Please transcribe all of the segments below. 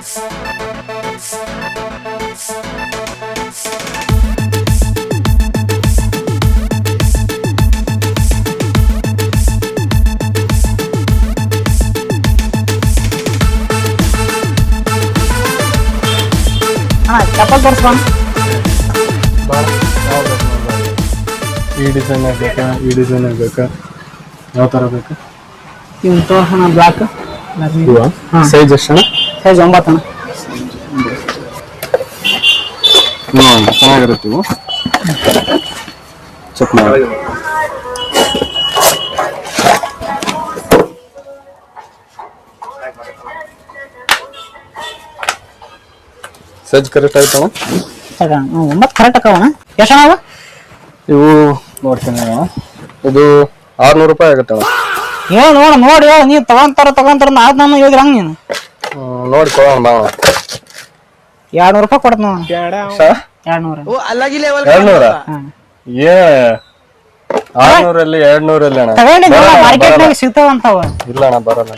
ಚಪ್ಪಲ್ ತೋರಿಸ್ಬಾ. ಈ ಡಿಸೈನ್ ಬೇಕಾ, ಈ ಡಿಸೈನ್ ಬೇಕಾ, ಯಾವ ಥರ ಬೇಕಾ? ಇವ್ನು ತೋರ್ಸೋಣ ಬ್ಲಾಕ್. ಸೈಜ್ ಎಷ್ಟು ಅಣ್ಣ? ಸೈಜ್ 9 ಅಣ್ಣ. ಚೆನ್ನಾಗಿರುತ್ತೆ ಇವು. ಚೆಕ್ ಮಾಡಿ. ಸೈಜ್ ಕರೆಕ್ಟ್ ಆಯ್ತಣ್ಣ? 9 ಕರೆಕ್ಟ್ ಅಕ್ಕವಣ್ಣ. ಎಷ್ಟು ಅಣ್ಣ? ಇವು ನೋಡ್ತೀನಿ ಅಣ್ಣ, ಇದು 600 ರೂಪಾಯಿ ಆಗುತ್ತೆ ಅಣ್ಣ. ಹೇಳು ನೋಡಿ ಹೇಳು, ನೀವು ತಗೊಂತಾರ ನಾನು ಹೇಳಿದ್ರೆ ಹಂಗೆ ನೀನು ನೋಡಿ ಕೊಡೋಣ ಬಾ. 200 ರೂಪಾಯಿ ಕೊಡ್ತ ನಾವು. 200 ಏ 600 200 ಅಣ್ಣ ಮಾರ್ಕೆಟ್ನಾಗ ಸಿಗ್ತಾವಂತಾವ. ಇಲ್ಲ ಅಣ್ಣ ಬರಲ್ಲ,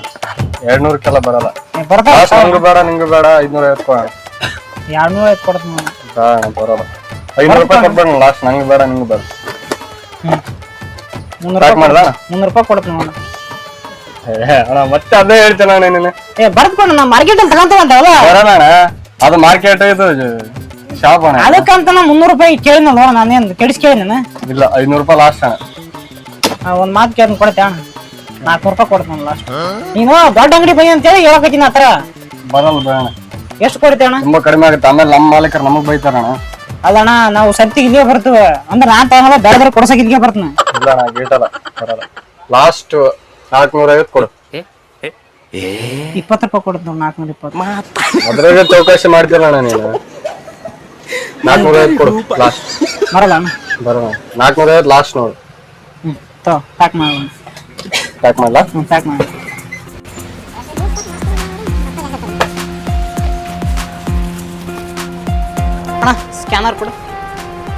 200ಕ್ಕೆಲ್ಲ ಬರಲ್ಲ. ಬರ್ತಾವ. ನಂಗೂ ಬೇಡ ನಿಂಗೂ ಬೇಡ, 550 ಕೊಡೋಣ. 250 ಕೊಡ್ತ ನಾವು. ಅಣ್ಣ ಬರಲ್ಲ, 500 ರೂಪಾಯಿ ಕೊಡ್ಬೇಡ ಲಾಸ್ಟ್. ನಂಗೆ ಬೇಡ ನಿಂಗೂ ಬೇಡ. 300 ರೂಪಾಯಿ ಕೊಡ್ತ ನಾವು. ಅಣ್ಣ ಮತ್ತೆ ಅದೇ ಹೇಳ್ತೇನೆ ಅಣ್ಣ ನೀನು. ಬರ್ತ್ಕೊಂಡು ನಾವು ಮಾರ್ಕೆಟಲ್ಲಿ ತಗೊಂತಾವಂತಾವಲ್ಲ. ಬರಲ್ಲ ಅಣ್ಣ, ಅದು ಮಾರ್ಕೆಟ್ ಇದು ಶಾಪ್ ಅಣ್ಣ. ಅದಕ್ಕಂತ ನಾ 300 ರೂಪಾಯಿ ಕೇಳಿನ ನೋಡ, ನಾನೇನು ಕೆಡಿಸ್ ಕೇಳಿನ. ಇಲ್ಲ 500 ರೂಪಾಯಿ ಲಾಸ್ಟ್ ಅಣ್ಣ. ಒಂದ್ ಮಾತು ಕೇಳಿ ಕೊಡ್ತೆ ಅಣ್ಣ, 400 ರೂಪಾಯಿ ಕೊಡ್ತ ನಾನು ಲಾಸ್ಟ್. ನೀನು ದೊಡ್ಡ ಅಂಗಡಿ ಬೈ ಅಂತೇಳಿ ಹೇಳಕತ್ತೀನಿ. ಆತರ ಬರಲ್ಲ ಬೇಡ. ಎಷ್ಟು ಕೊಡ್ತೇವೆ ಅಣ್ಣ? ತುಂಬಾ ಕಡಿಮೆ ಆಗುತ್ತೆ, ಆಮೇಲೆ ನಮ್ಮ ಮಾಲೀಕರು ನಮಗ್ ಬೈತಾರಣ್ಣ. ಅಲ್ಲಣ್ಣ, ನಾವು ಸತ್ತಿಗೆ ಇಲ್ಲಿಗೆ ಬರ್ತೇವೆ ಅಂದ್ರೆ ನಾನ್ ತಗೊಳ ಬೇರೆ ಕೊಡ್ಸಕ್ ಇಲ್ಲಿಗೆ ಬರ್ತನ. ಇಲ್ಲ ಅಣ್ಣ ಗೇಟಲ್ಲ, ಬರಲ್ಲ. ಲಾಸ್ಟ್ 450 ಕೊಡು. 20 ರೂಪಾಯಿ ಕೊಡ್ತ ನಾವು. 420 ಅದ್ರಾಗ ಚೌಕಾಶಿ ಮಾಡ್ತಿಲ್ಲ ಅಣ್ಣ ನೀನು. 450 ಕೊಡು ಲಾಸ್ಟ್. ಬರಲ್ಲ ಅಣ್ಣ? ಬರೋಣ. 450 ಲಾಸ್ಟ್ ನೋಡು. ಪ್ಯಾಕ್ ಮಾಡೋಣ. ಪ್ಯಾಕ್ ಮಾಡಲ್ಲ? ಪ್ಯಾಕ್ ಮಾಡಿ. ಅಣ್ಣ ಸ್ಕ್ಯಾನರ್ ಕೊಡು.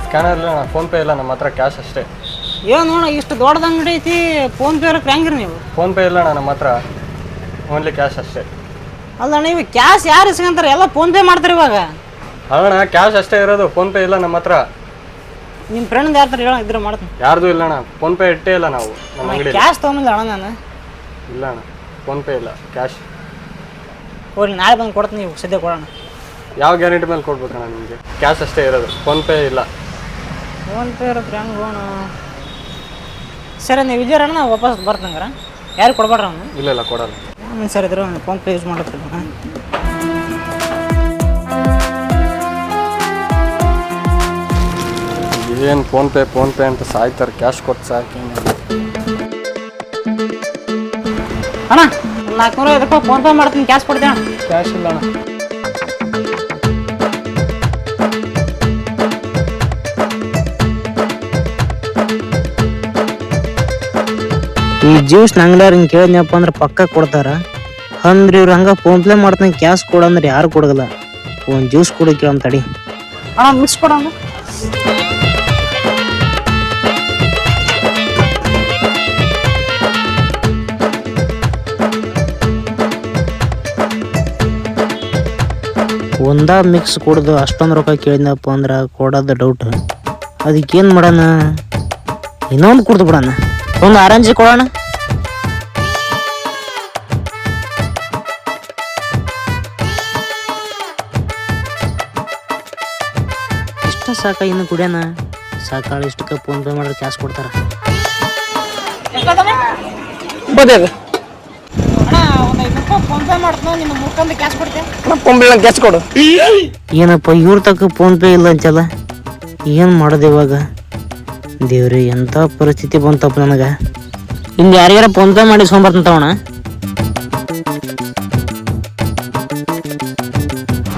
ಸ್ಕ್ಯಾನರ್ ಇಲ್ಲ ಅಣ್ಣ, ಫೋನ್ ಪೇ ಇಲ್ಲ ನಮ್ಮ ಹತ್ರ, ಕ್ಯಾಶ್ ಅಷ್ಟೇ. ಏನ್ ನೋಡ, ಇಷ್ಟು ದೊಡ್ಡದ ಅಂಗಡಿ ಐತಿ, ಫೋನ್ ಪೇ ಇರಕ್ಕೆ ಹೆಂಗ್ರಿ ನೀವು? ಫೋನ್ ಪೇ ಇಲ್ಲ ಅಣ್ಣ ನಮ್ಮ ಹತ್ರ, ಓನ್ಲಿ ಕ್ಯಾಶ್ ಅಷ್ಟೇ. ಅಲ್ಲ ನೀವು ಕ್ಯಾಶ್ ಯಾರು ಇಸ್ಕೊಂತಾರೆ? ಎಲ್ಲ ಫೋನ್ ಪೇ ಮಾಡ್ತಾರೆ ಇವಾಗ. ಅಣ್ಣ ಕ್ಯಾಶ್ ಅಷ್ಟೇ ಇರೋದು, ಫೋನ್ ಪೇ ಇಲ್ಲ ನಮ್ಮ ಹತ್ರ. ನಿಮ್ಮ ಫ್ರೆಂಡ್ ಯಾರ ಹೇಳ ಇದ್ರೆ ಮಾಡ್ತೀನಿ. ಯಾರ್ದು ಇಲ್ಲ ಅಣ್ಣ, ಫೋನ್ ಪೇ ಇಟ್ಟೇ ಇಲ್ಲ ನಾವು ನಮ್ಮ ಅಂಗಡಿ. ಕ್ಯಾಶ್ ತೊಗೊಂಡಿಲ್ಲ ಅಣ್ಣ ನಾನು. ಇಲ್ಲ ಅಣ್ಣ, ಫೋನ್ ಪೇ ಇಲ್ಲ, ಕ್ಯಾಶ್. ಹೋಗ್ಲಿ, ನಾಳೆ ಬಂದು ಕೊಡ್ತೀನಿ, ನೀವು ಸದ್ಯ ಕೊಡೋಣ. ಯಾವ ಗ್ಯಾರಂಟಿ ಮೇಲೆ ಕೊಡ್ಬೇಕಣ್ಣ ನಿಮಗೆ? ಕ್ಯಾಶ್ ಅಷ್ಟೇ ಇರೋದು, ಫೋನ್ ಪೇ ಇಲ್ಲ. ಫೋನ್ ಪೇ ಇರುತ್ತೆ ಹೆಂಗೆ ಹೋಣ? ಸರಿ ನೀವು ವಿಜಯರಣ್ಣ, ನಾವು ವಾಪಸ್ ಬರ್ತಂಗಾರ. ಯಾರು ಕೊಡ್ಬೇಡ್ರ ಅವನು? ಇಲ್ಲ ಇಲ್ಲ ಕೊಡಲ್ಲ. ಸರಿ ಇದ್ರು ಫೋನ್ ಪೇ ಯೂಸ್ ಮಾಡುತ್ತೆ. ಏನು ಫೋನ್ ಪೇ ಅಂತ ಸಾಯ್ತಾರೆ, ಕ್ಯಾಶ್ ಕೊಟ್ಟು ಸಾಕಿ. ಅಣ್ಣ 450 ರೂಪಾಯಿ ಫೋನ್ ಪೇ ಮಾಡ್ತೀನಿ, ಕ್ಯಾಶ್ ಕೊಡ್ತೀನಿ ಅಣ್ಣ. ಕ್ಯಾಶ್ ಇಲ್ಲ ಅಣ್ಣ. ಈ ಜ್ಯೂಸ್ ಅಂಗಡಿಯವ್ರ ಹಿಂಗೆ ಕೇಳಿದ್ನಪ್ಪ ಅಂದ್ರೆ ಪಕ್ಕ ಕೊಡ್ತಾರ ಅಂದ್ರೆ ಇವ್ರು ಹಂಗ ಫೋನ್ ಪೇ ಮಾಡ್ತಾನೆ, ಕ್ಯಾಶ್ ಕೊಡಂದ್ರೆ ಯಾರು ಕೊಡಗಲ್ಲ. ಒಂದು ಜ್ಯೂಸ್ ಕೊಡಿ ಕೇಳಮ್ ತಡಿ. ಅಣ್ಣ ಮಿಕ್ಸ್ ಕೊಡೋಣ. ಒಂದ ಮಿಕ್ಸ್ ಕೊಡೋದು ಅಷ್ಟೊಂದು ರೊಕ್ಕ ಕೇಳಿದ್ನಪ್ಪ ಅಂದ್ರೆ ಕೊಡೋದು ಡೌಟ್. ಅದಕ್ಕೇನು ಮಾಡೋಣ, ಇನ್ನೊಂದು ಕುಡ್ದು ಬಿಡೋಣ. ಒಂದು ಆರೆಂಜ್ ಕೊಡೋಣ. ಇಷ್ಟ ಸಾಕ, ಇನ್ನು ಕುಡಿಯೋಣ ಸಾಕಾಳ. ಇಷ್ಟಕ್ಕೆ ಫೋನ್ ಪೇ ಮಾಡಿದ್ರೆ ಕ್ಯಾಶ್ ಕೊಡ್ತಾರ. ಏನಪ್ಪ ಇವ್ರ ತಕ್ಕ ಫೋನ್ ಪೇ ಇಲ್ಲ ಅಂತಲ್ಲ, ಏನ್ ಮಾಡೋದು ಇವಾಗ? ದೇವ್ರಿ ಎಂತ ಪರಿಸ್ಥಿತಿ ಬಂತಪ್ಪ ನನಗ. ಇನ್ನು ಯಾರ್ಯಾರ ಫೋನ್ ಪೇ ಮಾಡಿ ಸೋಂಬರ್ತಂತವಣ.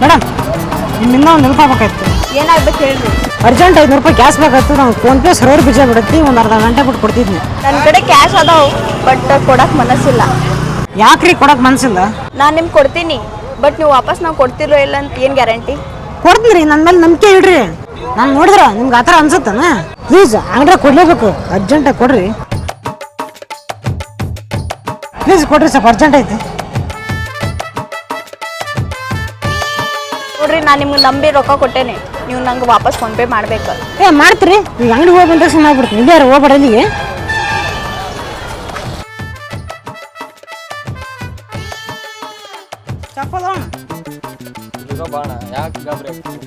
ಮೇಡಮ್ ನಿಮ್ಮಿಂದ ಒಂದು ಹೆಲ್ಪ್ ಆಗ್ಬೇಕಾಯ್ತು. ಏನಾಗ್ಬೇಕು ಹೇಳ್ರಿ? ಅರ್ಜೆಂಟ್ 500 ರೂಪಾಯಿ ಕ್ಯಾಶ್ ಬೇಕಾಯ್ತು. ನಾವು ಫೋನ್ ಪೇ ಸರ್ವರ್ ಬಿಜಿ ಬಿಡತ್ತಿ, ಒಂದು ಅರ್ಧ ಗಂಟೆ ಬಿಟ್ಟು ಕೊಡ್ತಿದ್ನಿ. ನನ್ನ ಕಡೆ ಕ್ಯಾಶ್ ಅದಾವ, ಬಟ್ ಕೊಡಕ್ ಮನಸ್ಸಿಲ್ಲ. ಯಾಕ್ರಿ ಕೊಡಕ್ ಮನಸ್ಸಿಲ್ಲ? ನಾನು ನಿಮ್ಗೆ ಕೊಡ್ತೀನಿ, ಬಟ್ ನೀವು ವಾಪಸ್ ನಾವು ಕೊಡ್ತಿರೋ ಇಲ್ಲ ಅಂತ ಏನು ಗ್ಯಾರಂಟಿ? ಕೊಡ್ತೀನಿ, ನನ್ನ ಮೇಲೆ ನಂಬಿಕೆ ಇಡ್ರಿ. ನಾನು ನೋಡಿದ್ರ ನಿಮ್ಗೆ ಆ ಥರ ಅನ್ಸುತ್ತಾನ? ಪ್ಲೀಸ್ ಅಂಗಡಿ ಕೊಡ್ಲೇಬೇಕು, ಅರ್ಜೆಂಟಾಗಿ ಕೊಡ್ರಿ ಪ್ಲೀಸ್. ಕೊಡ್ರಿ ಸ್ವಲ್ಪ ಅರ್ಜೆಂಟ್ ಐತಿ. ನೋಡ್ರಿ ನಾನು ನಿಮ್ಗೆ ನಂಬಿ ರೊಕ್ಕ ಕೊಟ್ಟೇನೆ, ನೀವು ನಂಗೆ ವಾಪಸ್ ಫೋನ್ಪೇ ಮಾಡ್ಬೇಕು. ಮಾಡ್ತೀರಿ ಈಗ ಅಂಗಡಿ ಹೋಗಿ ಬಂದ ತಕ್ಷಣ ಮಾಡ್ಬಿಡ್ತೀನಿ. ಇಲ್ಲಾರ ಹೋಗ್ಬೇಡ ಇಲ್ಲಿಗೆ. ಬಾಣ ಯಾಕೆ ಗಾಬರಿ ಆಗ್ತದೆ?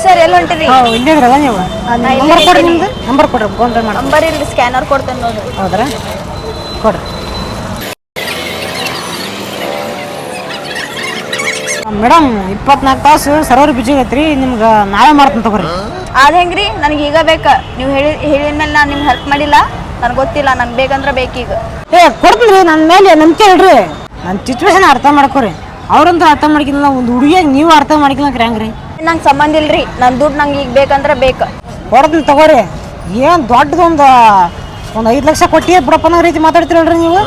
ಸರ್ ಎಲ್ಲಿ ಹೊಂಟಿರಿ? ಇಲ್ಲಿದ್ರಲ್ಲ ನೀವು ನಂಬರ್ ಕೊಡ್ರಿ, ನಿಮ್ದು ನಂಬರ್ ಕೊಡ್ರಿ, ಫೋನ್ ಪೇ ಮಾಡಿ. ನಂಬರ್ ಇಲ್ಲಿ ಸ್ಕ್ಯಾನರ್ ಕೊಡ್ತೇನೆ ನೋಡ್ರಿ. ಹೌದ್ರಾ, ಕೊಡ್ರಿ. ಮೇಡಮ್ 24 ತಾಸು ಸರ್ವರ್ ಬಿಜಿ ಐತ್ರಿ, ನಿಮ್ಗೆ ನಾಳೆ ಮಾಡ್ತೀನಿ ತಗೋರಿ. ಅದು ಹೆಂಗ್ರಿ? ನನಗೆ ಈಗ ಬೇಕಾ? ನೀವು ಹೇಳಿದ ಮೇಲೆ ನಾನು ನಿಮ್ಗೆ ಹೆಲ್ಪ್ ಮಾಡಿಲ್ಲ, ನನಗೆ ಗೊತ್ತಿಲ್ಲ, ನಂಗೆ ಬೇಕಂದ್ರೆ ಬೇಕೀಗ. ಕೊಡ್ತೀನಿ ರೀ, ನನ್ನ ಮೇಲೆ ನಂಬಿಕೆ ಇಡ್ರಿ. ನನ್ನ ಸಿಚುವೇಶನ್ ಅರ್ಥ ಮಾಡ್ಕೊರಿ. ಅವ್ರಂತೂ ಅರ್ಥ ಮಾಡ್ಕಿಲ್ಲ, ಒಂದು ಹುಡುಗಿಯಾಗಿ ನೀವು ಅರ್ಥ ಮಾಡ್ಕಿಲ್ಲ ಹೆಂಗ್ರಿ? ನಂಗೆ ಸಂಬಂಧ ಇಲ್ರಿ, ನನ್ನ ದುಡ್ಡು ನಂಗೆ ಈಗ ಬೇಕಂದ್ರೆ ಬೇಕು. ಕೊಡ್ತೀನಿ ತಗೋರಿ. ಏನು ದೊಡ್ಡದೊಂದು 5 ಲಕ್ಷ ಕೊಟ್ಟಿ ಬಿಡಪ್ಪ ಅನ್ನೋ ರೀತಿ ಮಾತಾಡ್ತೀರಲ್ರಿ ನೀವು.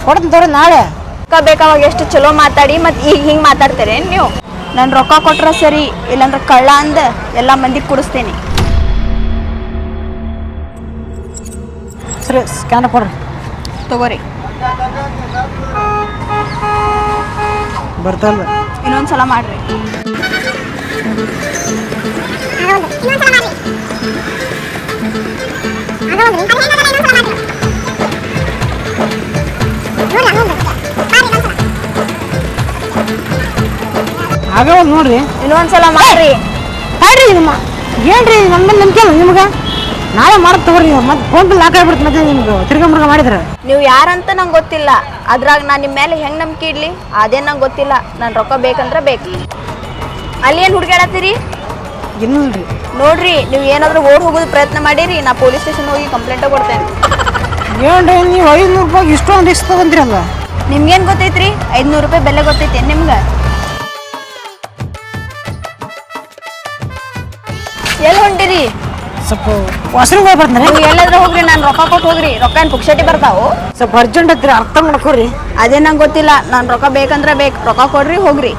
ಕೊಡ್ತೀನಿ ತಗೋರಿ ನಾಳೆ. ರೊಕ್ಕ ಬೇಕಾವಾಗ ಎಷ್ಟು ಚಲೋ ಮಾತಾಡಿ ಮತ್ತು ಈಗ ಹಿಂಗೆ ಮಾತಾಡ್ತೀರಿ ನೀವು? ನಾನು ರೊಕ್ಕ ಕೊಟ್ರೆ ಸರಿ, ಇಲ್ಲಾಂದ್ರೆ ಕಳ್ಳ ಅಂದ ಎಲ್ಲ ಮಂದಿಗೆ ಕುಡಿಸ್ತೀನಿ. ಸರಿ, ಸ್ಕ್ಯಾನರ್ ಕೊಡ್ರಿ. ತಗೋರಿ. ಬರ್ತಲ್ಲ, ಇನ್ನೊಂದ್ಸಲ ಮಾಡ್ರಿ. ಆಗವ ನೋಡ್ರಿ, ಇನ್ನೊಂದ್ಸಲ ಮಾಡ್ರಿ. ಮಾಡ್ರಿ. ನಿಮ್ಮ ಏನ್ರಿ ನನ್ನ ಮೇಲೆ ನಂಬಿಕೆ ಅಲ್ಲ ನಿಮ್ಗೆ? ನಾಳೆ ಮಾಡೋದು ತಗೋರಿ. ನೀವು ಮತ್ತೆ ಫೋನ್ ಪೇ ಲಾಕ್ ಆಗ್ಬಿಡುತ್ತೆ, ಮತ್ತೆ ನಿಮ್ಗೆ ತಿರ್ಗಾ ಮಾಡಿದ್ರೆ. ನೀವು ಯಾರಂತ ನಂಗೆ ಗೊತ್ತಿಲ್ಲ, ಅದ್ರಾಗ ನಾನು ನಿಮ್ಮ ಮೇಲೆ ಹೆಂಗೆ ನಂಬಿಕೆ ಇಡ್ಲಿ ಅದೇ ನಂಗೆ ಗೊತ್ತಿಲ್ಲ. ನಾನು ರೊಕ್ಕ ಬೇಕಂದ್ರೆ ಬೇಕು. ಅಲ್ಲಿ ಏನು ಹುಡುಗಾಡತ್ತೀರಿ? ಇನ್ನಲ್ರಿ ನೋಡ್ರಿ, ನೀವು ಏನಾದರೂ ಓಡ್ ಹೋಗೋದು ಪ್ರಯತ್ನ ಮಾಡಿರಿ, ನಾ ಪೊಲೀಸ್ ಸ್ಟೇಷನ್ ಹೋಗಿ ಕಂಪ್ಲೇಂಟ್ ಕೊಡ್ತೇನೆ. ಏನ್ರಿ ನೀವು 500 ರೂಪಾಯಿ ಇಷ್ಟೊಂದು ರಿಸ್ಕ್ ತಗೊಂತೀರಲ್ಲ? ನಿಮ್ಗೇನು ಗೊತ್ತೈತ್ರಿ? 500 ರೂಪಾಯಿ ಬೆಲೆ ಗೊತ್ತೈತಿ ನಿಮ್ಗೆ? ಎಲ್ಲಿ ಹೊಂಟಿರಿ? ಸ್ವಲ್ಪ ಹೊಸರು ಹೋಗಿ ಬರ್ತಾರೆ. ನೀವು ಎಲ್ಲಾದ್ರೂ ಹೋಗ್ರಿ, ನಾನು ರೊಕ್ಕ ಕೊಟ್ಟು ಹೋಗ್ರಿ. ರೊಕ್ಕ ಏನು ಪುಕ್ಷಟಿ ಬರ್ತಾವು? ಸ್ವಲ್ಪ ಅರ್ಜೆಂಟ್ ಐತ್ರಿ, ಅರ್ಥ ಮಾಡ್ಕೊರಿ. ಅದೇ ನಂಗೆ ಗೊತ್ತಿಲ್ಲ, ನಾನು ರೊಕ್ಕ ಬೇಕಂದ್ರೆ ಬೇಕು. ರೊಕ್ಕ ಕೊಡ್ರಿ, ಹೋಗ್ರಿ.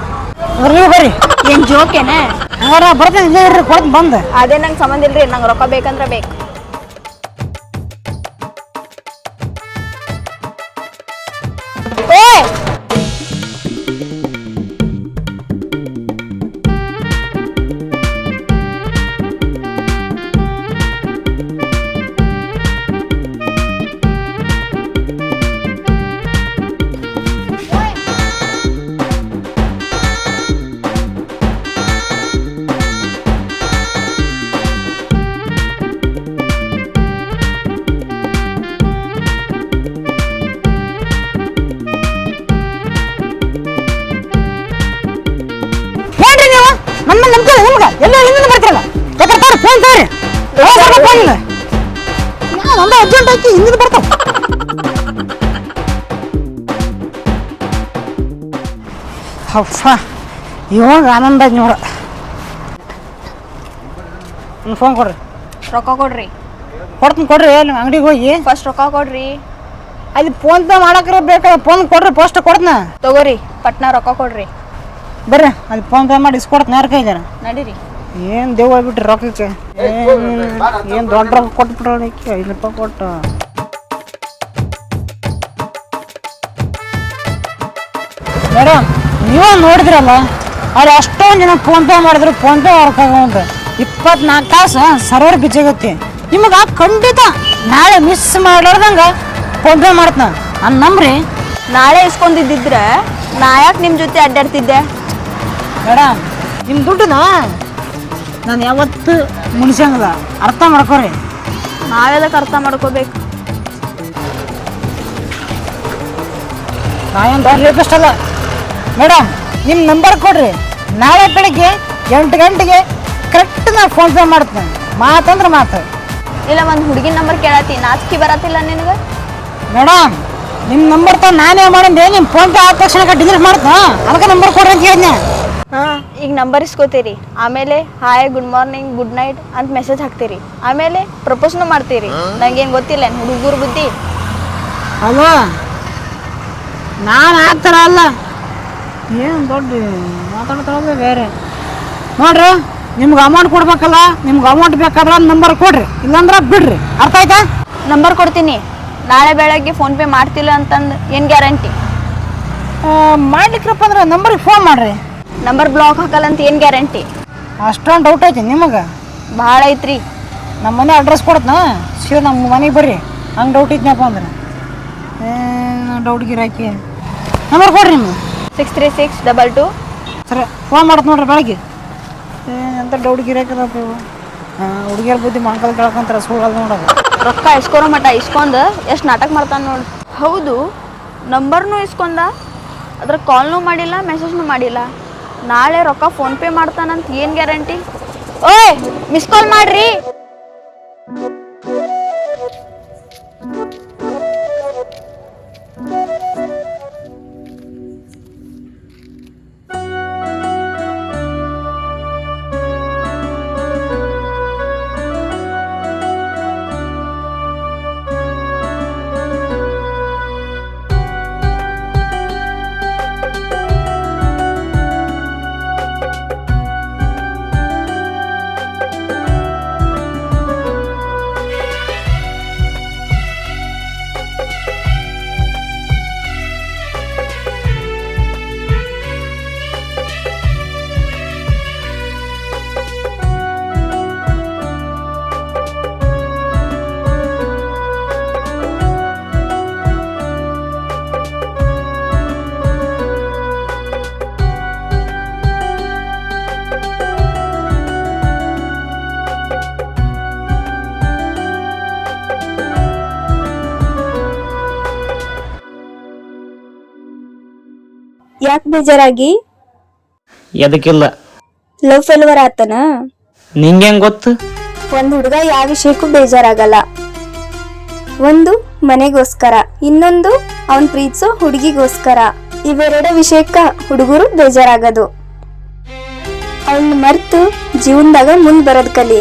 ನೀವು ಬರ್ರಿ. ಏನು ಜೋಕೇನೆ? ಹಂಗಾರ ಬರ್ತೇನೆ, ಇಲ್ಲೇ ಇರ್ರಿ, ಕೊಡ್ತೀನಿ ಬಂದು. ಅದೇ ನಂಗೆ ಸಂಬಂಧ ಇಲ್ರಿ, ನಂಗೆ ರೊಕ್ಕ ಬೇಕಂದ್ರೆ ಬೇಕು. ಓಯ್, ನಮ್ಮ ನಂಬಿಕೆ ನಿಮ್ಗೆ ಎಲ್ಲ ಹಿಂದೆ ಬರ್ತಿರಲ್ಲ. ಯಾಕಂದ್ರೆ ಫೋನ್ ತಗೋರಿ, ಫೋನ್ ಇಲ್ಲ ಒಂದು ಅರ್ಜೆಂಟ್ ಐತಿ, ಹಿಂದಿನ ಬರ್ತಾವ. ಹಪ್ಪ, ಇವಾಗ ಆನಂದ ನೋಡ. ಒಂದು ಫೋನ್ ಕೊಡ್ರಿ. ರೊಕ್ಕ ಕೊಡ್ರಿ. ಕೊಡ್ತೀನಿ ಕೊಡ್ರಿ. ನಿಮ್ಮ ಅಂಗಡಿಗೆ ಹೋಗಿ ಫಸ್ಟ್ ರೊಕ್ಕ ಕೊಡ್ರಿ. ಅಲ್ಲಿ ಫೋನ್ ಪೇ ಮಾಡಕ್ರೆ ಬೇಕಾದ್ರೆ ಫೋನ್ ಕೊಡ್ರಿ, ಫಸ್ಟ್ ಕೊಡ್ತೀನಿ. ತಗೋರಿ, ಪಟ್ನಾ ರೊಕ್ಕ ಕೊಡ್ರಿ. ಬರ್ರಿ, ಅಲ್ಲಿ ಫೋನ್ ಪೇ ಮಾಡಿ ಇಸ್ಕೊಡ್ತೀನಿ. ಯಾರು ಕೈಗಾರ ನಡೀರಿ. ಏನು ದೇವ್ ಆಗ್ಬಿಟ್ರಿ ರೊಕ್ಕಕ್ಕೆ. ಏನು ದೊಡ್ಡ ರೊಕ್ಕ ಕೊಟ್ಬಿಟ್ರೆ 5 ರೂಪಾಯಿ ಕೊಟ್ಟು. ಮೇಡಮ್, ನೀವು ನೋಡಿದ್ರಲ್ಲ, ಅಲ್ಲಿ ಅಷ್ಟೊಂದು ಜನ ಫೋನ್ ಪೇ ಮಾಡಿದ್ರು, ಫೋನ್ ಪೇ ವರ್ಕ್ ಆಗೋಂತ 24 ತಾಸು ಸರ್ವರ್ ಬಿಚ್ಚಾಗತ್ತೆ. ನಿಮಗೆ ಖಂಡಿತ ನಾಳೆ ಮಿಸ್ ಮಾಡ್ಲಾರ್ದಂಗೆ ಫೋನ್ ಪೇ ಮಾಡ್ತಾನ ನನ್ನ ನಂಬ್ರಿ. ನಾಳೆ ಇಸ್ಕೊಂಡಿದ್ದಿದ್ರೆ ನಾ ಯಾಕೆ ನಿಮ್ಮ ಜೊತೆ ಅಡ್ಡಾಡ್ತಿದ್ದೆ? ಮೇಡಮ್, ನಿಮ್ಮ ದುಡ್ಡನ್ನ ನಾನು ಯಾವತ್ತು ಮುನಿಸಂಗಿಲ್ಲ, ಅರ್ಥ ಮಾಡ್ಕೊರಿ. ನಾವೆದಕ್ಕೆ ಅರ್ಥ ಮಾಡ್ಕೋಬೇಕು? ನಾವೇನು ದೊಡ್ಡ ರೇಪಿಸ್ಟ್ ಅಲ್ಲ. ಮೇಡಮ್, ನಿಮ್ಮ ನಂಬರ್ ಕೊಡ್ರಿ. ನಾಳೆ ಬೆಳಿಗ್ಗೆ 8 ಗಂಟೆಗೆ ಕರೆಕ್ಟ್ ನಾನು ಫೋನ್ ಪೇ ಮಾಡ್ತೀನಿ. ಮಾತಂದ್ರೆ ಮಾತು. ಇಲ್ಲ, ಒಂದು ಹುಡುಗಿನ ನಂಬರ್ ಕೇಳತ್ತಿ, ನಾಚಿಕೆ ಬರತ್ತಿಲ್ಲ ನಿನಗೆ? ಮೇಡಮ್, ನಿಮ್ಮ ನಂಬರ್ ತ ನಾನೇ ಮಾಡಿದ್ದೆ, ನಿಮ್ಮ ಫೋನ್ ಪೇ ಆದ ತಕ್ಷಣ ಡಿಲೀಟ್ ಮಾಡ್ತಾ, ಅದಕ್ಕೆ ನಂಬರ್ ಕೊಡ್ರಿ ಅಂತ ಹೇಳಿದ್ನೆ. ಹಾಂ, ಈಗ ನಂಬರ್ ಇಸ್ಕೋತೀರಿ, ಆಮೇಲೆ hi, good morning, good night ಅಂತ ಮೆಸೇಜ್ ಹಾಕ್ತೀರಿ, ಆಮೇಲೆ ಪ್ರಪೋಸ್ನು ಮಾಡ್ತೀರಿ. ನಂಗೇನು ಗೊತ್ತಿಲ್ಲ ಹುಡುಗರು ಬುದ್ಧಿ. ಅಲ್ವಾ, ನಾನು ಆಗ್ತಾರ ಅಲ್ಲ ಏನು ದೊಡ್ಡ ಮಾತಾಡ್ತಾರ ಬೇರೆ. ನೋಡ್ರಿ ನಿಮ್ಗೆ ಅಮೌಂಟ್ ಕೊಡ್ಬೇಕಲ್ಲ, ನಿಮ್ಗೆ ಅಮೌಂಟ್ ಬೇಕಾದ್ರೆ ನಂಬರ್ ಕೊಡ್ರಿ, ಇಲ್ಲಾಂದ್ರೆ ಬಿಡ್ರಿ. ಅರ್ಥ ಆಯ್ತಾ? ನಂಬರ್ ಕೊಡ್ತೀನಿ. ನಾಳೆ ಬೆಳಗ್ಗೆ ಫೋನ್ ಪೇ ಮಾಡ್ತಿಲ್ಲ ಅಂತಂದು ಏನು ಗ್ಯಾರಂಟಿ? ಮಾಡ್ಲಿಕ್ರಪ್ಪ ಅಂದ್ರೆ ನಂಬರಿಗೆ ಫೋನ್ ಮಾಡ್ರಿ. ನಂಬರ್ ಬ್ಲಾಕ್ ಹಾಕಲ್ಲ ಅಂತ ಏನು ಗ್ಯಾರಂಟಿ? ಅಷ್ಟೊಂದು ಡೌಟ್ ಐತಿ ನಿಮಗೆ? ಭಾಳ ಐತ್ರಿ. ನಮ್ಮ ಮನೆ ಅಡ್ರೆಸ್ ಕೊಡ್ತನ, ಸೀದಾ ನಮ್ಮ ಮನೆಗೆ ಬರ್ರಿ. ಹಂಗೆ ಡೌಟ್ ಇದ್ನಪ್ಪ ಅಂದ್ರೆ ಡೌಟ್ ಗಿರಾಕಿ ನಂಬರ್ ಕೊಡ್ರಿ ನಿಮ್ಗೆ. 63622. ಸರಿ ಫೋನ್ ಮಾಡತ್ ನೋಡ್ರಿ ಬೆಳಗ್ಗೆ. ಎಂತ ಡೌಟ್ ಗಿರಾಕದಪ್ಪ ಇವು. ಹುಡುಗಿಯರ ಬುದ್ಧಿ ಮಕ್ಕಳು ಕೇಳ್ಕೊಂತಾರೆ, ಸುಳ್ಳು ನೋಡೋದು. ರೊಕ್ಕ ಇಸ್ಕೊರೋ ಮಟ ಇಸ್ಕೊಂಡ್ ಎಷ್ಟು ನಾಟಕ ಮಾಡ್ತಾನೆ ನೋಡಿ. ಹೌದು, ನಂಬರ್ನೂ ಇಸ್ಕೊಂಡ, ಅದ್ರ ಕಾಲ್ನೂ ಮಾಡಿಲ್ಲ, ಮೆಸೇಜ್ನೂ ಮಾಡಿಲ್ಲ. ನಾಳೆ ರೊಕ್ಕ ಫೋನ್ ಪೇ ಮಾಡ್ತಾನಂತ ಏನು ಗ್ಯಾರಂಟಿ? ಓಯ್ ಮಿಸ್ ಕಾಲ್ ಮಾಡ್ರಿ. ಯಾಕೆ ಬೇಜಾರಾಗಿ? ಎದಕ್ಕಿಲ್ಲ. ಲವ್ ಫೇಲ್ಯೂರ್ ಆತನ? ನಿಂಗೆ ಹೆಂಗ್ ಗೊತ್ತು? ಒಂದ್ ಹುಡುಗ ಯಾವ ವಿಷಯಕ್ಕೂ ಬೇಜಾರಾಗಲ್ಲ. ಒಂದು ಮನೆಗೋಸ್ಕರ, ಇನ್ನೊಂದು ಅವನ್ ಪ್ರೀತಿಸೋ ಹುಡುಗಿಗೋಸ್ಕರ. ಇವೆರಡು ವಿಷಯಕ್ಕ ಹುಡುಗರು ಬೇಜಾರಾಗದು. ಅವನ್ ಮರ್ತು ಜೀವನದಾಗ ಮುಂದ್ ಬರೋದ್ ಕಲಿ.